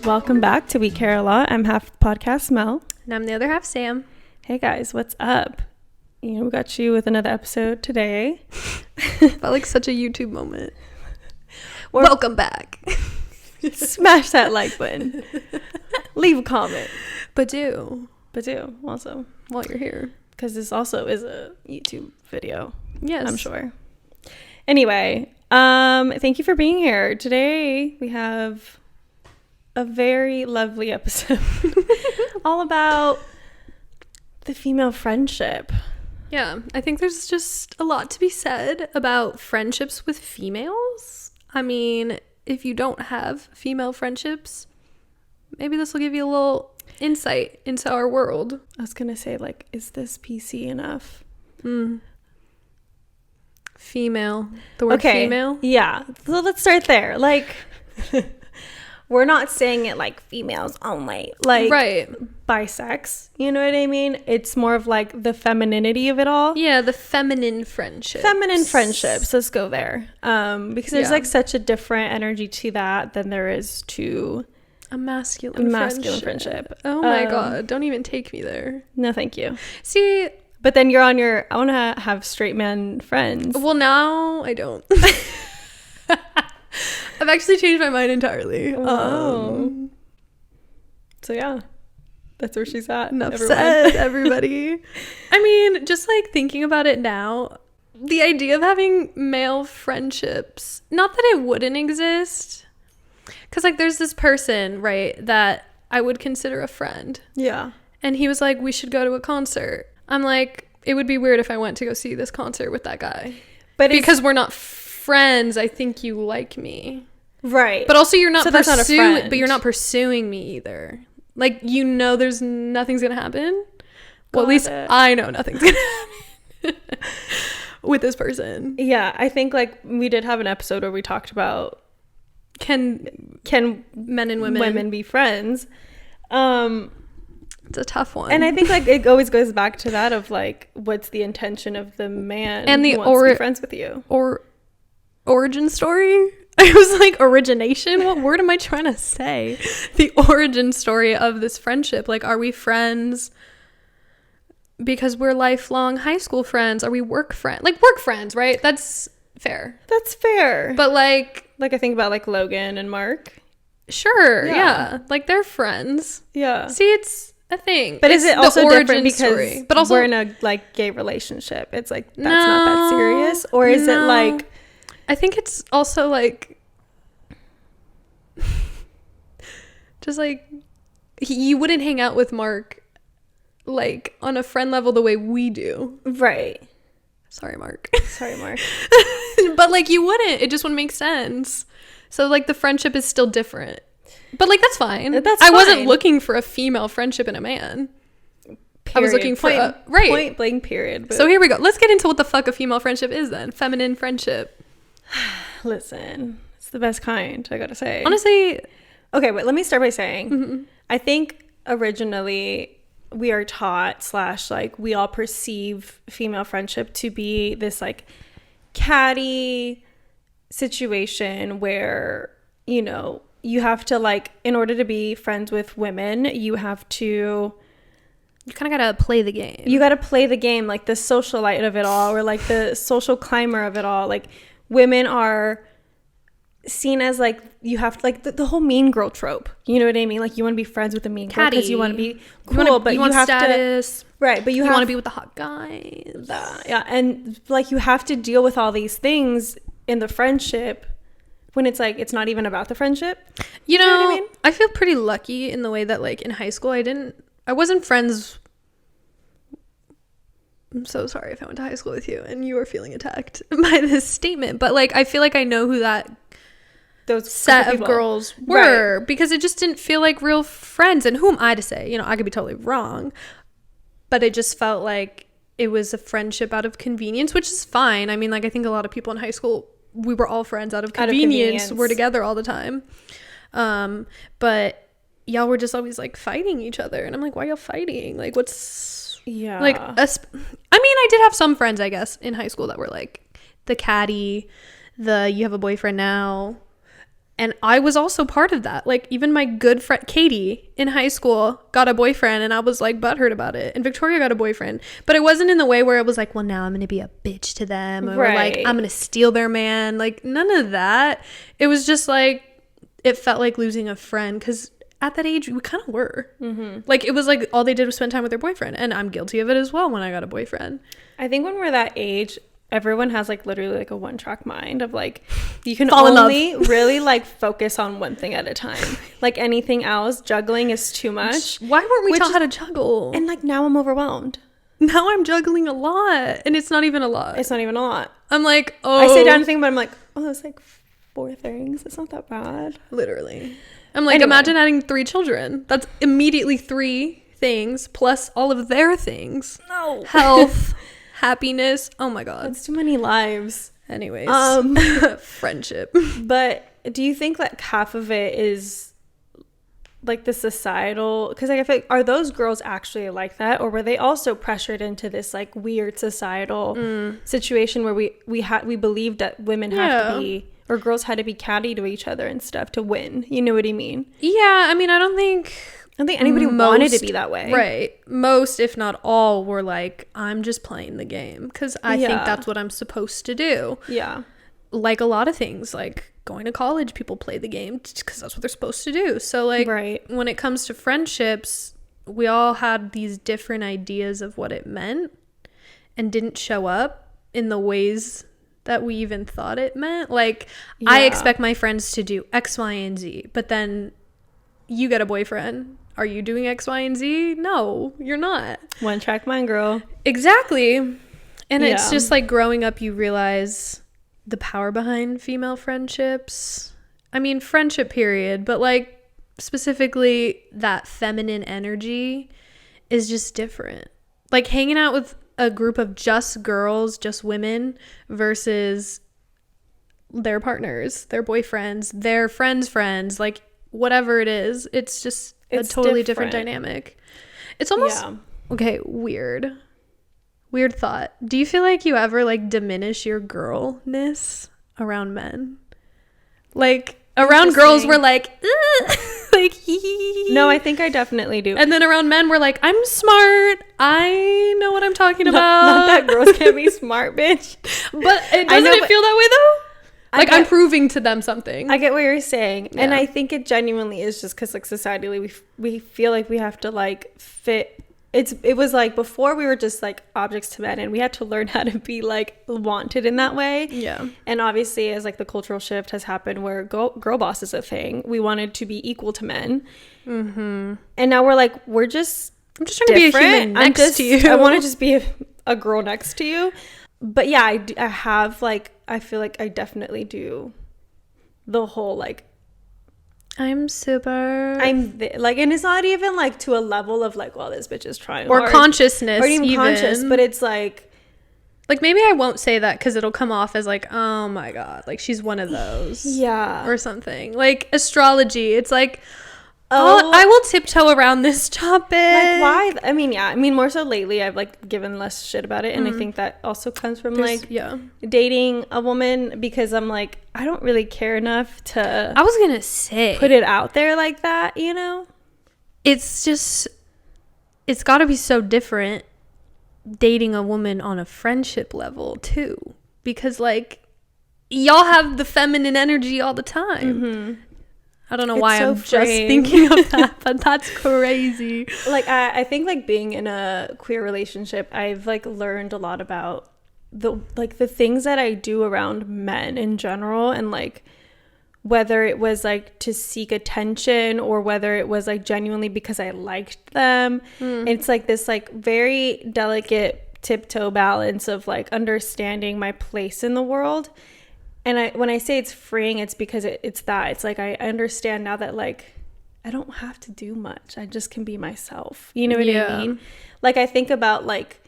Welcome back to We Care a Lot. I'm half the podcast, Mel. And I'm the other half, Sam. Hey guys, what's up? We got you with another episode today. Felt like such a YouTube moment. Welcome back. Smash that like button. Leave a comment. But do also while you're here. Because this also is a YouTube video. Yes. I'm sure. Anyway, thank you for being here. Today we have a very lovely episode all about the female friendship. Yeah, I think there's just a lot to be said about friendships with females. I mean, if you don't have female friendships, maybe this will give you a little insight into our world. I was gonna say, like, is this PC enough? Female. The word female? Yeah. So let's start there. Like, we're not saying it like females only. Like, right. Bisex. You know what I mean? It's more of like the femininity of it all. Yeah, the feminine friendships. Feminine friendships. Let's go there. Because there's like such a different energy to that than there is to a masculine friendship. Oh my God. Don't even take me there. No, thank you. See, but then you're on your, I want to have straight men friends. Well, now I don't. I've actually changed my mind entirely. Wow. So yeah, that's where she's at. Enough said, everybody. I mean, just like thinking about it now, the idea of having male friendships, not that it wouldn't exist, because like there's this person, right, that I would consider a friend. Yeah. And he was like, we should go to a concert. I'm like, it would be weird if I went to go see this concert with that guy. But because we're not friends, I think you like me. Right. But also you're not so that's not a friend. But you're not pursuing me either. Like, there's nothing's gonna happen. Well, at least I know nothing's gonna happen with this person. Yeah, I think like we did have an episode where we talked about can men and women be friends. It's a tough one. And I think like it always goes back to that of like, what's the intention of the man and who wants to be friends with you? Or origin story? I was like, origination? What word am I trying to say? The origin story of this friendship. Like, are we friends because we're lifelong high school friends? Are we work friends? Like, work friends, right? That's fair. That's fair. But like I think about like Logan and Mark. Sure, yeah. Like, they're friends. Yeah. See, it's a thing. But it's is it also different because but also, we're in a like gay relationship? It's like that's not that serious, or is it like? I think it's also like just like you wouldn't hang out with Mark like on a friend level the way we do, right? Sorry, Mark. But like you wouldn't. It just wouldn't make sense. So like the friendship is still different. But like that's fine. I wasn't looking for a female friendship in a man. Period. I was looking for point blank period. So here we go. Let's get into what the fuck a female friendship is then. Feminine friendship. Listen, it's the best kind, I gotta say. Honestly. Okay, but let me start by saying, I think originally we are taught / like we all perceive female friendship to be this like catty situation where, you have to like, in order to be friends with women, you kind of gotta play the game. You gotta play the game, like the socialite of it all, or like the social climber of it all. Like women are seen as like, you have to like the whole mean girl trope. You know what I mean? Like you want to be friends with a mean girl because you want to be cool, but you want have status. Right, but you want to be with the hot guys. Yeah, and like you have to deal with all these things in the friendship when it's like it's not even about the friendship. You know what I mean? I feel pretty lucky in the way that like in high school I wasn't friends. I'm so sorry if I went to high school with you and you were feeling attacked by this statement, but like I feel like I know who those set of girls were, right? Because it just didn't feel like real friends. And who am I to say? I could be totally wrong, but it just felt like it was a friendship out of convenience, which is fine. I mean, like I think a lot of people in high school, we were all friends out of convenience. We're together all the time. But y'all were just always like fighting each other. And I'm like, why y'all fighting? Like, what's Yeah. Like, I mean, I did have some friends, I guess, in high school that were like the catty, you have a boyfriend now. And I was also part of that. Like, even my good friend Katie in high school got a boyfriend, and I was like butthurt about it. And Victoria got a boyfriend, but it wasn't in the way where it was like, well, now I'm gonna be a bitch to them, or like I'm gonna steal their man. Like, none of that. It was just like, it felt like losing a friend, because at that age we kind of were. Like, it was like all they did was spend time with their boyfriend, and I'm guilty of it as well when I got a boyfriend. I think when we're that age, everyone has like literally like a one-track mind of like, you can only really like focus on one thing at a time. Like, anything else, juggling is too much. Why weren't we taught how to juggle? And like, now I'm overwhelmed. Now I'm juggling a lot, and it's not even a lot. It's not even a lot. I'm like, oh, I sit down and think, but I'm like, oh, that's like 4 things. It's not that bad. Literally. I'm like, imagine adding 3 children. That's immediately 3 things plus all of their things. No. Health, happiness. Oh my God. That's too many lives. Anyways. Friendship. But do you think like half of it is like the societal, because like I feel like, are those girls actually like that, or were they also pressured into this like weird societal situation where we believed that women have to be, or girls had to be catty to each other and stuff to win? You know what I mean? Yeah, I mean, I don't think anybody wanted to be that way. Right. Most, if not all, were like, I'm just playing the game because I think that's what I'm supposed to do. Yeah. Like a lot of things, like going to college, people play the game because that's what they're supposed to do. So like, when it comes to friendships, we all had these different ideas of what it meant and didn't show up in the ways that we even thought it meant. Like, I expect my friends to do X, Y, and Z, but then you get a boyfriend. Are you doing X, Y, and Z? No, you're not. One track mind, girl. Exactly. And it's just like growing up, you realize the power behind female friendships. I mean, friendship period, but like specifically that feminine energy is just different. Like hanging out with a group of just girls, just women, versus their partners, their boyfriends, their friends, like whatever it is, it's just a totally different dynamic. It's almost okay, weird thought. Do you feel like you ever like diminish your girlness around men? Like around girls we're like like no, I think I definitely do. And then around men we're like, I'm smart, I know what I'm talking about. Not that girls can't be smart, bitch. But doesn't it feel that way though? Like, I'm proving to them something. I get what you're saying. And I think it genuinely is just because, like, societally, we feel like we have to, like, fit. It was, like, before we were just, like, objects to men. And we had to learn how to be, like, wanted in that way. Yeah. And obviously, as, like, the cultural shift has happened where girl boss is a thing, we wanted to be equal to men. Mm-hmm. And now we're, like, I'm just trying to be a human next to you. I want to just be a girl next to you. But, yeah, I have, like, I feel like I definitely do the whole, like, I'm super... like, and it's not even, like, to a level of, like, well, this bitch is trying or hard. Consciousness, or even conscious, but it's, like... Like, maybe I won't say that because it'll come off as, like, oh, my God, like, she's one of those. Yeah. Or something. Like, astrology, it's, like... Oh, I will tiptoe around this topic. Like, why? I mean, more so lately, I've, like, given less shit about it. And I think that also comes from, dating a woman. Because I'm, like, I don't really care enough to... I was going to say... put it out there like that, you know? It's just... It's got to be so different dating a woman on a friendship level, too. Because, like, y'all have the feminine energy all the time. Mm-hmm. I don't know why I'm just thinking of that, but that's crazy. Like, I think, like, being in a queer relationship, I've, like, learned a lot about the things that I do around men in general, and, like, whether it was, like, to seek attention or whether it was, like, genuinely because I liked them. It's, like, this, like, very delicate tiptoe balance of, like, understanding my place in the world. And when I say it's freeing, it's because it's that. It's like I understand now that, like, I don't have to do much. I just can be myself. You know what I mean? Like, I think about, like,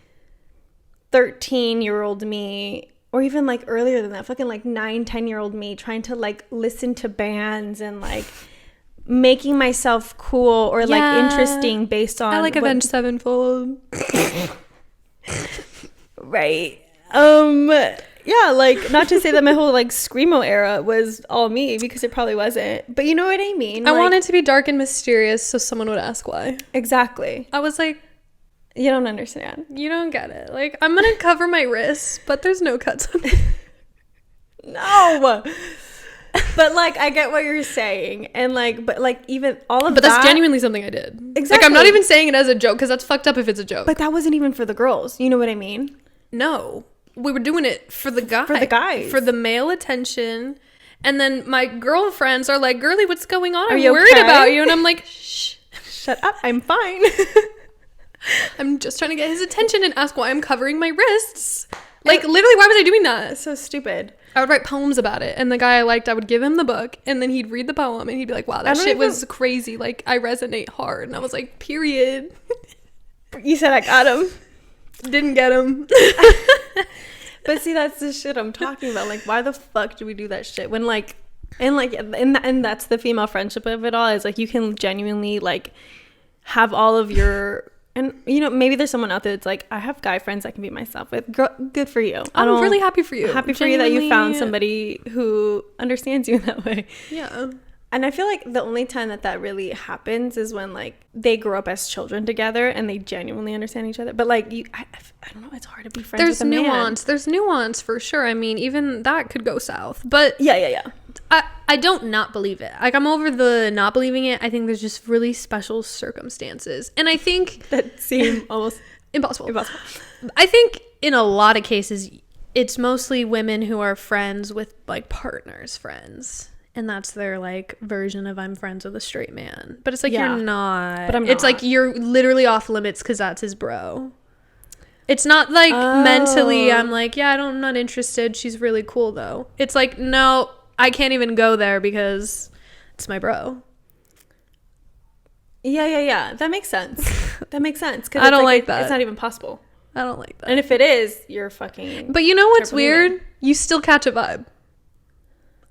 13-year-old me, or even, like, earlier than that, fucking, like, 9-10-year-old me trying to, like, listen to bands and, like, making myself cool or like interesting based on I like Avenged Sevenfold. Right. Yeah, like, not to say that my whole like screamo era was all me, because it probably wasn't, but you know what I mean. I wanted to be dark and mysterious so someone would ask why. Exactly. I was like, you don't understand. You don't get it. Like, I'm gonna cover my wrists, but there's no cuts on it. No. But like, I get what you're saying, and like, but like, even all of but that's genuinely something I did. Exactly. Like, I'm not even saying it as a joke, because that's fucked up if it's a joke. But that wasn't even for the girls. You know what I mean? No, we were doing it for the guy. For the guys. For the male attention. And then my girlfriends are like, girly, what's going on? I'm worried about you. And I'm like, shh. Shut up. I'm fine. I'm just trying to get his attention and ask why I'm covering my wrists. Like, literally, why was I doing that? It's so stupid. I would write poems about it. And the guy I liked, I would give him the book. And then he'd read the poem. And he'd be like, wow, that shit was crazy. Like, I resonate hard. And I was like, period. You said I got him. Didn't get him. But see, that's the shit I'm talking about. Like, why the fuck do we do that shit when like, and that's the female friendship of it all, is like, you can genuinely like have all of your, and you know, maybe there's someone out there that's like, I have guy friends I can be myself with. Girl, good for you. I'm really happy for you. Happy for you that you found somebody who understands you in that way. Yeah. And I feel like the only time that really happens is when like they grow up as children together and they genuinely understand each other. But like, I don't know, it's hard to be friends with a man. There's nuance for sure. I mean, even that could go south. But yeah. I don't not believe it. Like, I'm over the not believing it. I think there's just really special circumstances. And I think that seem almost impossible. I think in a lot of cases, it's mostly women who are friends with like partners' friends. And that's their like version of I'm friends with a straight man. But it's like, you're not. But I'm not. It's like you're literally off limits because that's his bro. It's not like mentally I'm like, yeah, I'm not interested. She's really cool though. It's like, no, I can't even go there because it's my bro. Yeah. That makes sense. Cause I don't like that. It's not even possible. I don't like that. And if it is, you're fucking. But you know what's weird? You still catch a vibe.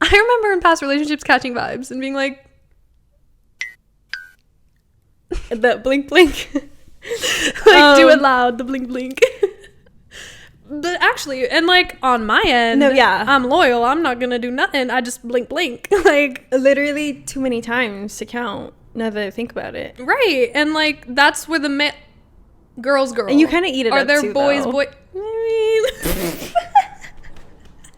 I remember in past relationships catching vibes and being like, the blink blink. Like, do it loud, the blink blink. But actually, and like on my end, no, yeah, I'm loyal. I'm not gonna do nothing. I just blink blink. Like, literally too many times to count now that I think about it. Right. And like, that's where the girls and you kind of eat it are up there too, boys though. I mean,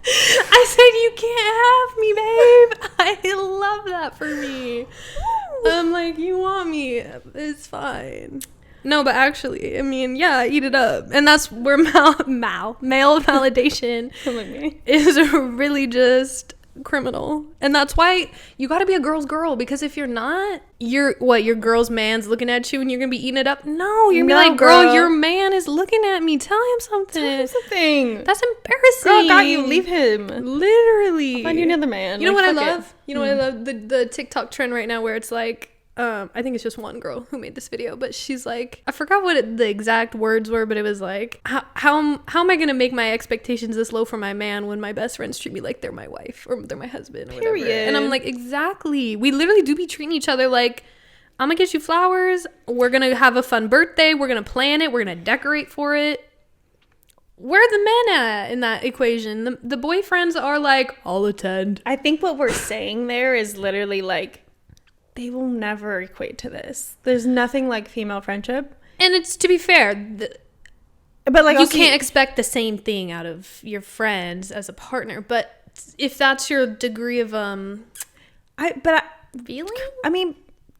I said you can't have me, babe. I love that for me. I'm like, you want me, it's fine. No, but actually, I mean, yeah, eat it up. And that's where male validation is really just criminal. And that's why you got to be a girl's girl, because if you're not, your girl's man's looking at you and you're gonna be eating it up. No, you're gonna be like, girl, your man is looking at me, tell him something. That's embarrassing. Girl, got you, leave him. Literally. I'll find you another man. You know what I love? You know what I love? The TikTok trend right now where it's like, I think it's just one girl who made this video, but she's like, I forgot what the exact words were, but it was like, how am I gonna make my expectations this low for my man when my best friends treat me like they're my wife or they're my husband or whatever. And I'm like, exactly, we literally do be treating each other like, I'm gonna get you flowers, we're gonna have a fun birthday, we're gonna plan it, we're gonna decorate for it. Where are the men at in that equation? The boyfriends are like, I'll attend. I think what we're saying there is literally like, they will never equate to this. There's nothing like female friendship. And it's, to be fair, but like, you can't expect the same thing out of your friends as a partner. But if that's your degree of feeling, I mean,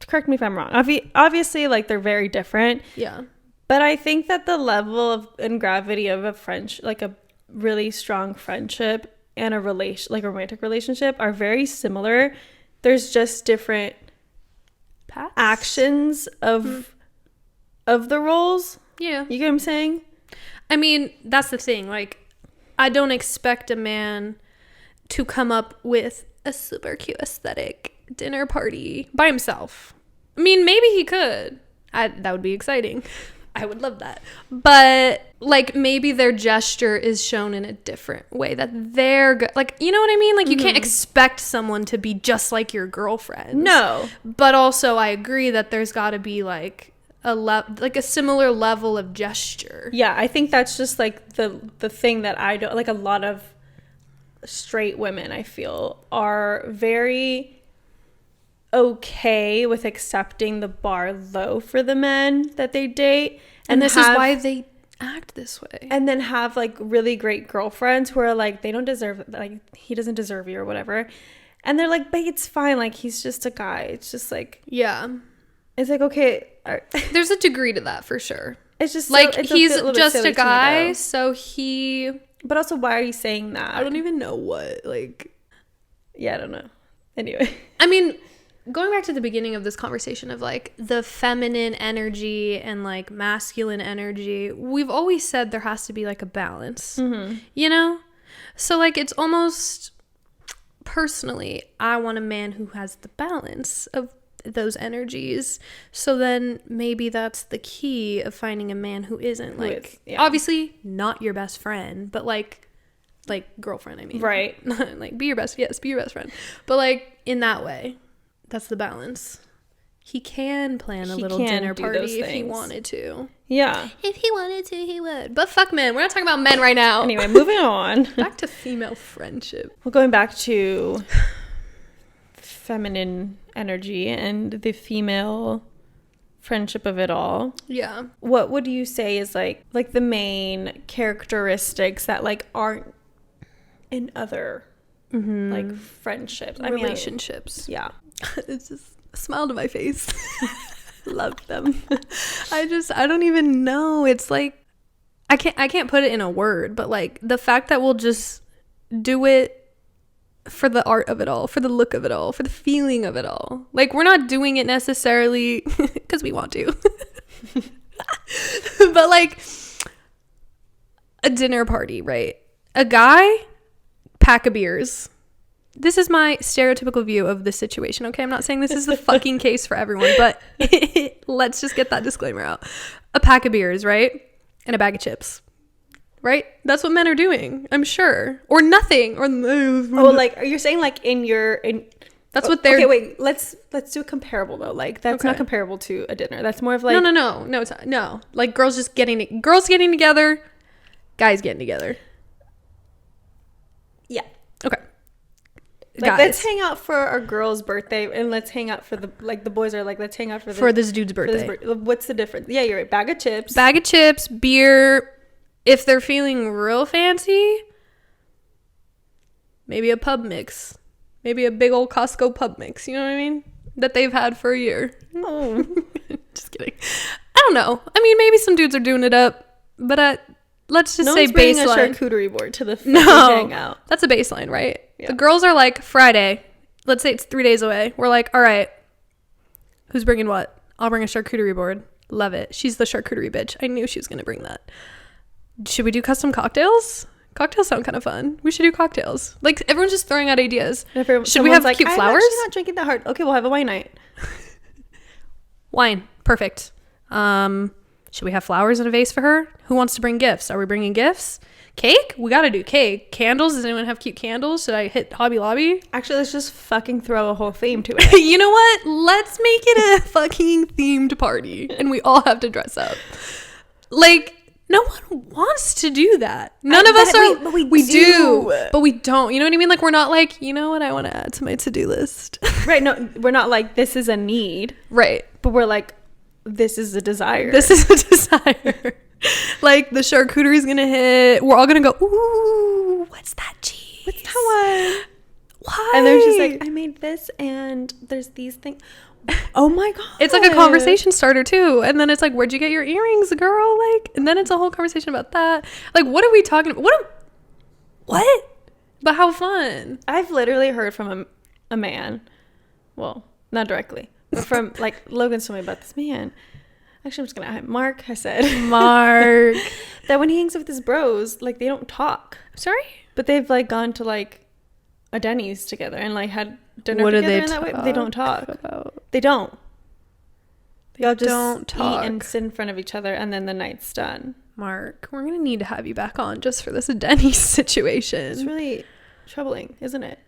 correct me if I'm wrong. Obviously, like, they're very different. Yeah. But I think that the level of and gravity of a friendship, like a really strong friendship and a romantic relationship, are very similar. There's just different actions of the roles. Yeah. You get what I'm saying? I mean, that's the thing. Like, I don't expect a man to come up with a super cute aesthetic dinner party by himself. I mean, maybe he could. That would be exciting. I would love that. But like maybe their gesture is shown in a different way, that they're good. Like, you know what I mean? Like you can't expect someone to be just like your girlfriend. No. But also I agree that there's got to be like a similar level of gesture. Yeah, I think that's just like the thing that I don't like. A lot of straight women, I feel, are very okay with accepting the bar low for the men that they date, and this is why they act this way, and then have like really great girlfriends who are like, they don't deserve, like, he doesn't deserve you or whatever, and they're like, but it's fine, like, he's just a guy. It's just like, yeah, it's like, okay, there's a degree to that for sure. It's just like he's just a guy, so he. But also, why are you saying that? I don't even know what, like... Yeah, I don't know. Anyway. I mean, going back to the beginning of this conversation of, like, the feminine energy and, like, masculine energy, we've always said there has to be, like, a balance. Mm-hmm. You know? So, like, it's almost... Personally, I want a man who has the balance of those energies. So then maybe that's the key of finding a man who isn't like obviously not your best friend, but like girlfriend, I mean, right? Like be your best friend, but like in that way, that's the balance. He can plan a little dinner party if he wanted to. Yeah, if he wanted to, he would. But fuck men, we're not talking about men right now. Anyway, moving on. Back to female friendship. Well, going back to feminine energy and the female friendship of it all. Yeah. What would you say is like the main characteristics that like aren't in other like friendships, relationships? Yeah. It's just a smile to my face. Love them. I don't even know. It's like I can't put it in a word, but like the fact that we'll just do it for the art of it all, for the look of it all, for the feeling of it all. Like, we're not doing it necessarily because we want to. But, like, a dinner party, right? A guy, pack of beers. This is my stereotypical view of this situation, okay? I'm not saying this is the fucking case for everyone, but let's just get that disclaimer out. A pack of beers, right? And a bag of chips. Right? That's what men are doing, I'm sure. Or nothing. Or like, you're saying like that's what they're... Okay, wait. Let's do a comparable though. Like, that's not comparable to a dinner. That's more of like... No, it's not. No. Like girls getting together, guys getting together. Yeah. Okay. Like, guys, let's hang out for our girl's birthday, and let's hang out for the boys are like, let's hang out for this dude's birthday. What's the difference? Yeah, you're right. Bag of chips, beer. If they're feeling real fancy, maybe a pub mix. Maybe a big old Costco pub mix, you know what I mean? That they've had for a year. Oh. Just kidding. I don't know. I mean, maybe some dudes are doing it up, but let's just say baseline. No one's bringing a charcuterie board to the hangout. That's a baseline, right? Yeah. The girls are like, Friday. Let's say it's 3 days away. We're like, all right, who's bringing what? I'll bring a charcuterie board. Love it. She's the charcuterie bitch. I knew she was going to bring that. Should we do custom cocktails? Cocktails sound kind of fun. We should do cocktails. Like, everyone's just throwing out ideas. Should we have like, cute flowers? I'm actually not drinking that hard. Okay, we'll have a wine night. Wine. Perfect. Should we have flowers in a vase for her? Who wants to bring gifts? Are we bringing gifts? Cake? We gotta do cake. Candles? Does anyone have cute candles? Should I hit Hobby Lobby? Actually, let's just fucking throw a whole theme to it. You know what? Let's make it a fucking themed party. And we all have to dress up. Like... No one wants to do that. None of us are. But we do. But we don't. You know what I mean? Like, we're not like, you know what I want to add to my to-do list. Right. No, we're not like, this is a need. Right. But we're like, this is a desire. This is a desire. Like, the charcuterie is going to hit. We're all going to go, ooh, what's that cheese? What's that one? Why? And they're just like, I made this and there's these things. Oh my god, it's like a conversation starter too. And then it's like, where'd you get your earrings, girl? Like, and then it's a whole conversation about that. Like, what are we talking about? What but how fun. I've literally heard from a man, well, not directly, but from like Logan told me about this man. Actually, I'm just gonna Mark. I said Mark that when he hangs with his bros, like, they don't talk. Sorry, but they've like gone to like a Denny's together and like had dinner what together do they in that way. But they don't talk about? They don't. Y'all just don't talk. Eat and sit in front of each other, and then the night's done. Mark, we're gonna need to have you back on just for this Denny's situation. It's really troubling, isn't it?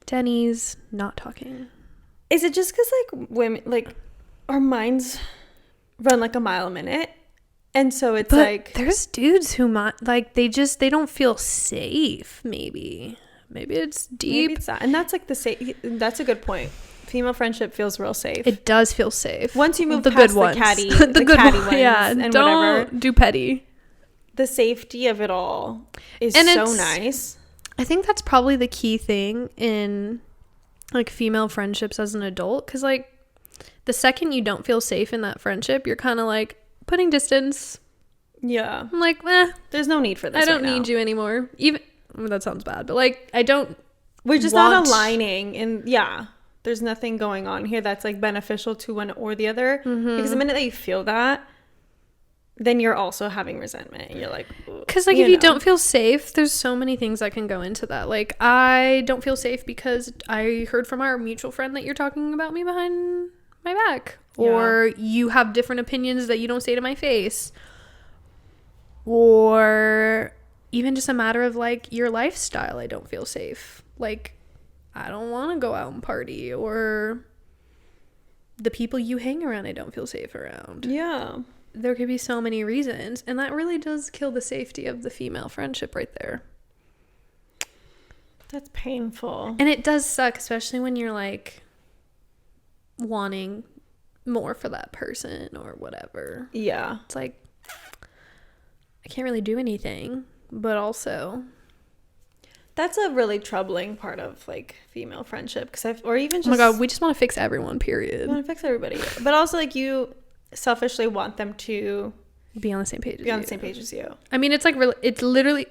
Denny's not talking. Is it just because like women, like our minds run like a mile a minute, and so it's like there's dudes who might like they don't feel safe. Maybe it's deep. Maybe it's that. And that's like that's a good point. Female friendship feels real safe. It does feel safe once you move past the catty, the good catty ones, yeah, and don't whatever. Do petty. The safety of it all is so nice. I think that's probably the key thing in like female friendships as an adult, because like the second you don't feel safe in that friendship, you're kind of like putting distance. Yeah, I'm like, there's no need for this. I don't need you anymore. Even that sounds bad, but like we're just not aligning, and there's nothing going on here that's like beneficial to one or the other. Because the minute that you feel that, then you're also having resentment. You're like, because like if you don't feel safe, there's so many things that can go into that. Like, I don't feel safe because I heard from our mutual friend that you're talking about me behind my back, or you have different opinions that you don't say to my face, or even just a matter of like your lifestyle. I don't feel safe. Like, I don't want to go out and party, or the people you hang around I don't feel safe around. Yeah. There could be so many reasons, and that really does kill the safety of the female friendship right there. That's painful. And it does suck, especially when you're like wanting more for that person or whatever. Yeah. It's like, I can't really do anything, but also that's a really troubling part of like female friendship, or even just, oh my god, we just want to fix everyone, period. We want to fix everybody, but also like you selfishly want them to be on the same page as you. I mean, it's like it's literally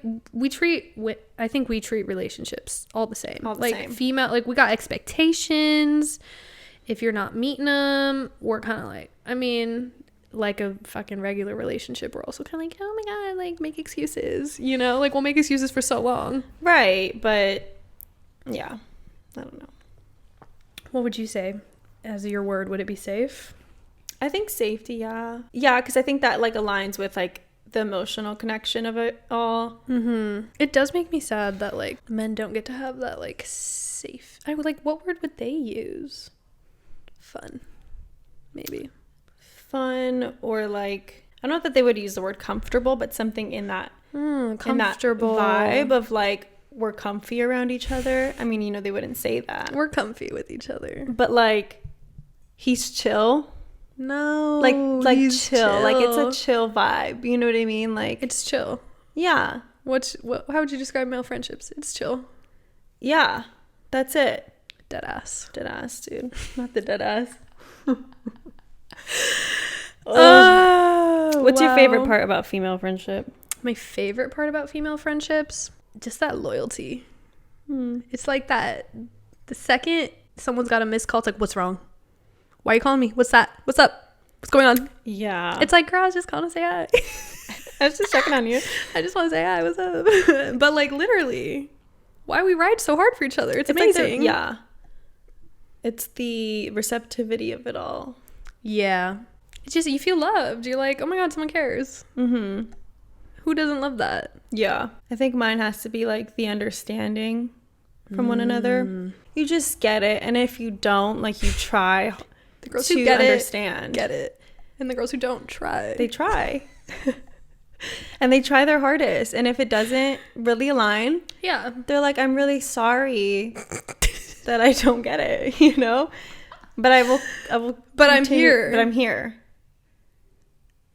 I think we treat relationships all the same. Female, like we got expectations. If you're not meeting them, we're kind of like, I mean, like a fucking regular relationship, we're also kind of like, oh my god, like make excuses, like we'll make excuses for so long, right? But yeah, I don't know. What would you say as your word? Would it be safe? I think safety, yeah, because I think that like aligns with like the emotional connection of it all. It does make me sad that like men don't get to have that like safe. I would like, what word would they use? Fun, maybe. Fun, or like, I don't know that they would use the word comfortable, but something in that comfortable in that vibe of like we're comfy around each other. I mean, they wouldn't say that. We're comfy with each other, but like he's chill. No, like chill. Like it's a chill vibe. You know what I mean? Like it's chill. Yeah. How would you describe male friendships? It's chill. Yeah, that's it. Dead ass, dude. Not the dead ass. What's your favorite part about female friendship? My favorite part about female friendships, just that loyalty. It's like that. The second someone's got a missed call, it's like, what's wrong? Why are you calling me? What's that? What's up? What's going on? Yeah. It's like, girl, I was just calling to say hi. I was just checking on you. I just want to say hi. What's up? But like literally, why we ride so hard for each other? It's amazing. Like it's the receptivity of it all. Yeah. It's just, you feel loved. You're like, oh my god, someone cares. Who doesn't love that? Yeah. I think mine has to be like the understanding from one another. You just get it. And if you don't, like, you try. The girls who get understand. Get it. And the girls who don't try. They try. And they try their hardest. And if it doesn't really align, they're like, I'm really sorry that I don't get it, But I will But I'm here. But I'm here.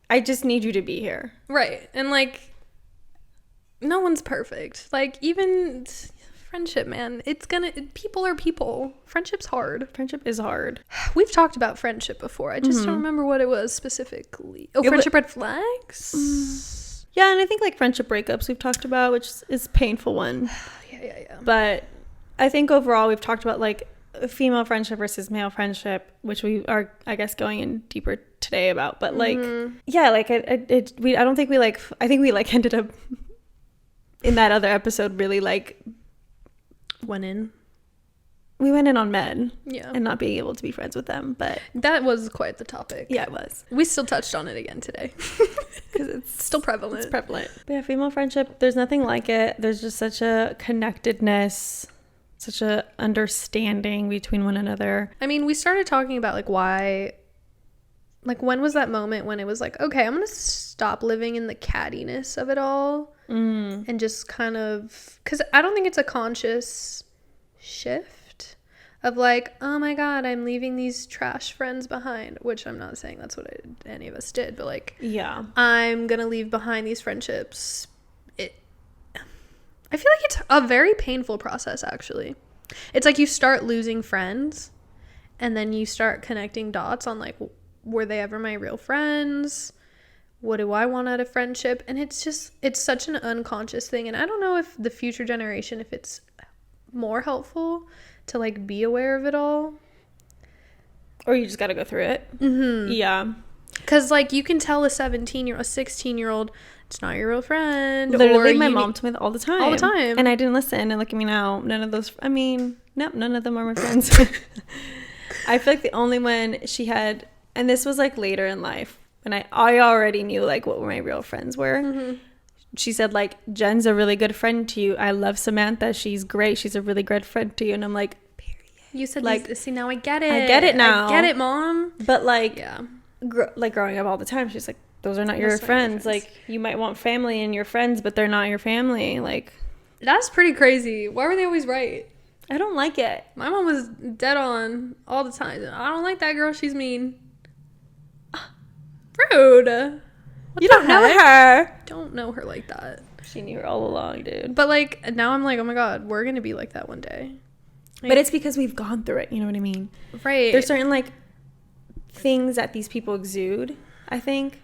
I just need you to be here. Right. And like, no one's perfect. Like, even friendship, man, people are people. Friendship's hard. Friendship is hard. We've talked about friendship before. I just don't remember what it was specifically. Friendship red flags? Yeah, and I think like friendship breakups we've talked about, which is a painful one. Yeah. But I think overall we've talked about like female friendship versus male friendship, which we are, I guess, going in deeper today about. But like, like I don't think we like, I think we like ended up in that other episode really like went in. we went in on men. Yeah. And not being able to be friends with them. But that was quite the topic. Yeah, it was. We still touched on it again today. Because it's still prevalent. It's prevalent. But yeah, female friendship, there's nothing like it. There's just such a connectedness, such a understanding between one another. I mean, we started talking about like why, like when was that moment when it was like, okay, I'm gonna stop living in the cattiness of it all and just kind of, because I don't think it's a conscious shift of like, oh my god, I'm leaving these trash friends behind, which I'm not saying that's what any of us did, but like, yeah, I'm gonna leave behind these friendships. I feel like it's a very painful process, actually. It's like you start losing friends and then you start connecting dots on like, were they ever my real friends? What do I want out of friendship? And it's such an unconscious thing. And I don't know if the future generation, if it's more helpful to like be aware of it all. Or you just got to go through it. Mm-hmm. Yeah. Because like you can tell a 16-year-old, it's not your real friend. Literally, my mom told me that all the time. All the time. And I didn't listen. And look at me now. None of those, I mean, nope, none of them are my friends. I feel like the only one she had, and this was like later in life, and I already knew like what my real friends were. Mm-hmm. She said like, Jen's a really good friend to you. I love Samantha. She's great. She's a really good friend to you. And I'm like, period. You said like, see, now I get it. I get it now. I get it, Mom. But like, yeah, like growing up all the time, she's like, those are not your friends. Like, you might want family in your friends, but they're not your family. Like, that's pretty crazy. Why were they always right? I don't like it. My mom was dead on all the time. I don't like that girl. She's mean. Rude. You don't know her. Don't know her like that. She knew her all along, dude. But like now I'm like, oh my god, we're gonna be like that one day. Like, but it's because we've gone through it. You know what I mean? Right. There's certain like things that these people exude, I think.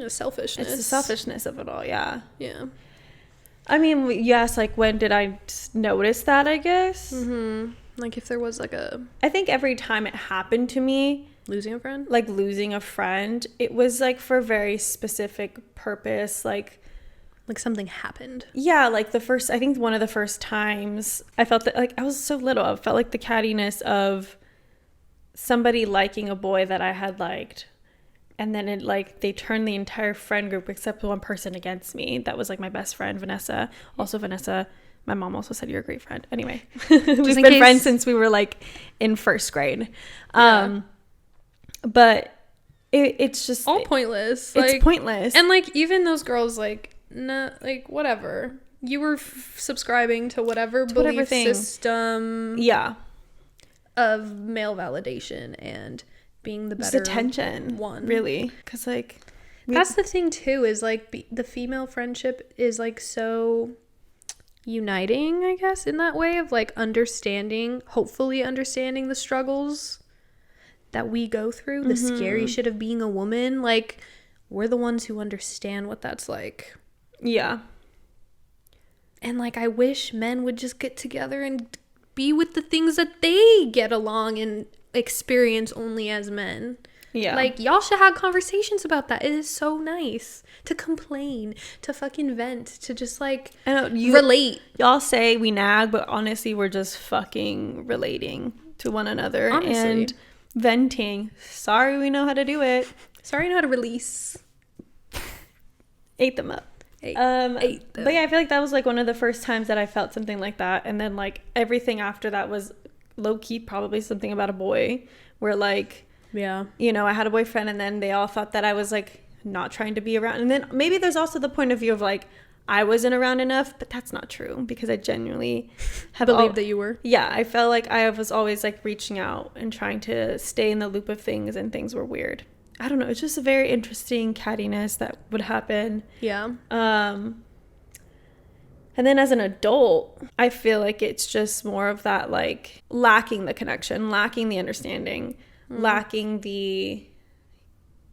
Selfishness. It's the selfishness of it all. Yeah. Yeah. I mean, yes. Like, when did I notice that? I guess. Mm-hmm. Like if there was like I think every time it happened to me. Losing a friend? Like losing a friend. It was like for a very specific purpose. Like something happened. Yeah, like I think one of the first times I felt that, like, I was so little. I felt like the cattiness of somebody liking a boy that I had liked. And then it like they turned the entire friend group except one person against me. That was like my best friend, Vanessa. Also Vanessa, my mom also said you're a great friend. Anyway, we've been friends since we were like in first grade. Yeah. But it's just all pointless. It's pointless. And like even those girls, like, no, like whatever. You were subscribing to whatever belief system. Yeah. Of male validation and being the better attention one, really. Because like that's the thing too, is like the female friendship is like so uniting, I guess, in that way of like hopefully understanding the struggles that we go through, the scary shit of being a woman. Like, we're the ones who understand what that's like. Yeah. And like, I wish men would just get together and be with the things that they get along and experience only as men. Yeah. Like, y'all should have conversations about that. It is so nice to complain, to fucking vent, to just like relate. Y'all say we nag, but honestly, we're just fucking relating to one another. Honestly. And venting. Sorry, we know how to do it. Sorry, you know how to release. Ate them up. But yeah, I feel like that was like one of the first times that I felt something like that. And then like everything after that was low-key probably something about a boy, where like, yeah, you know, I had a boyfriend and then they all thought that I was like not trying to be around. And then maybe there's also the point of view of like I wasn't around enough, but that's not true, because I genuinely have believed that you were. Yeah, I felt like I was always like reaching out and trying to stay in the loop of things, and things were weird. I don't know. It's just a very interesting cattiness that would happen. Yeah. And then as an adult, I feel like it's just more of that, like, lacking the connection, lacking the understanding, lacking the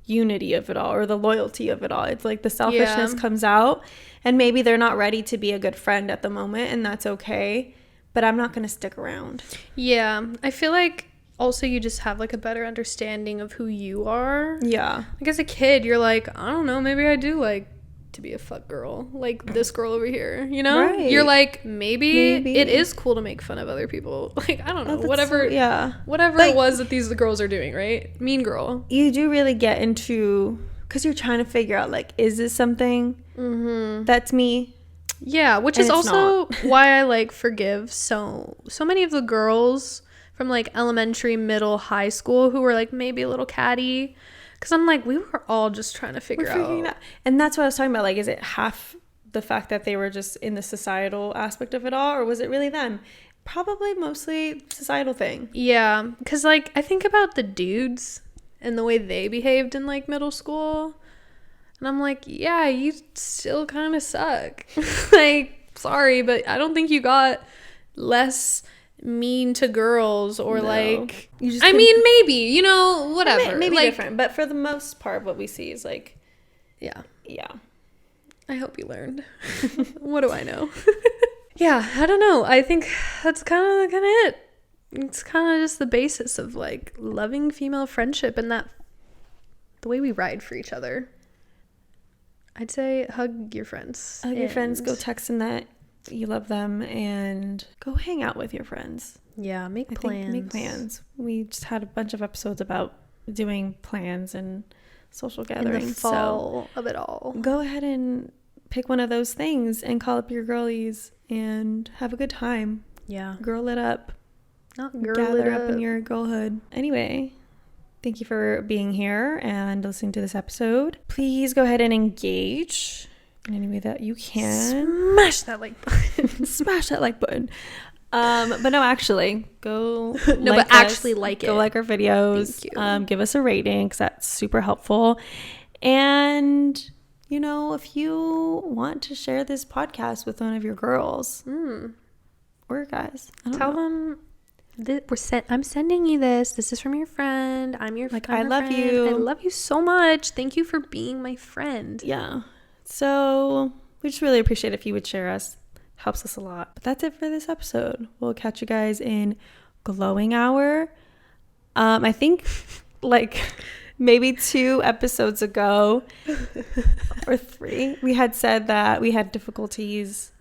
unity of it all, or the loyalty of it all. It's like the selfishness comes out, and maybe they're not ready to be a good friend at the moment, and that's okay. But I'm not going to stick around. Yeah. I feel like also you just have like a better understanding of who you are. Yeah. Like as a kid, you're like, I don't know, maybe I do like to be a fuck girl, like this girl over here, you know? Right. You're like, maybe it is cool to make fun of other people. Like, I don't know, whatever it was that these girls are doing, right? Mean Girl. You do really get into, because you're trying to figure out, like, is this something that's me? Yeah, which is also why I like forgive so many of the girls from like elementary, middle, high school who were like maybe a little catty, because I'm like, we were all just trying to figure out. And that's what I was talking about. Like, is it half the fact that they were just in the societal aspect of it all, or was it really them? Probably mostly societal thing. Yeah, because like I think about the dudes and the way they behaved in like middle school, and I'm like, yeah, you still kind of suck. Like, sorry, but I don't think you got less mean to girls or like, I mean, maybe, you know, whatever. Maybe like, different, but for the most part, what we see is like, yeah. I hope you learned. What do I know? Yeah, I don't know. I think that's kind of it. It's kind of just the basis of like loving female friendship and that the way we ride for each other. I'd say hug your friends. Hug your friends. Go text them that you love them and go hang out with your friends. Yeah, make plans. We just had a bunch of episodes about doing plans and social gatherings. In the fall of it all. Go ahead and pick one of those things and call up your girlies and have a good time. Yeah. Girl it up. Not girl Gather it up in your girlhood. Anyway, thank you for being here and listening to this episode. Please go ahead and engage in any way that you can. Smash that like button. Smash that like button. But no, actually, go like it. Go like our videos. Thank you. Give us a rating because that's super helpful. And you know, if you want to share this podcast with one of your girls or guys, tell them. I'm sending you this. This is from your friend. I'm your like. I love you. I love you so much. Thank you for being my friend. Yeah. So we just really appreciate if you would share us. Helps us a lot. But that's it for this episode. We'll catch you guys in Glowing Hour. I think like maybe 2 episodes ago or 3, we had said that we had difficulties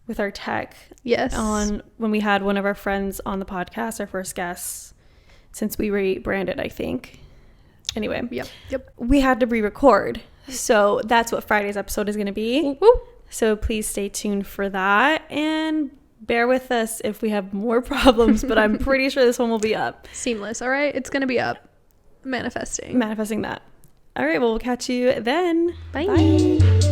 with our tech. Yes. On when we had one of our friends on the podcast, our first guest, since we rebranded, I think. Anyway. Yep. We had to re-record. So that's what Friday's episode is going to be. Woo. So please stay tuned for that and bear with us if we have more problems, but I'm pretty sure this one will be up. Seamless. All right. It's going to be up. Manifesting that. All right. Well, we'll catch you then. Bye.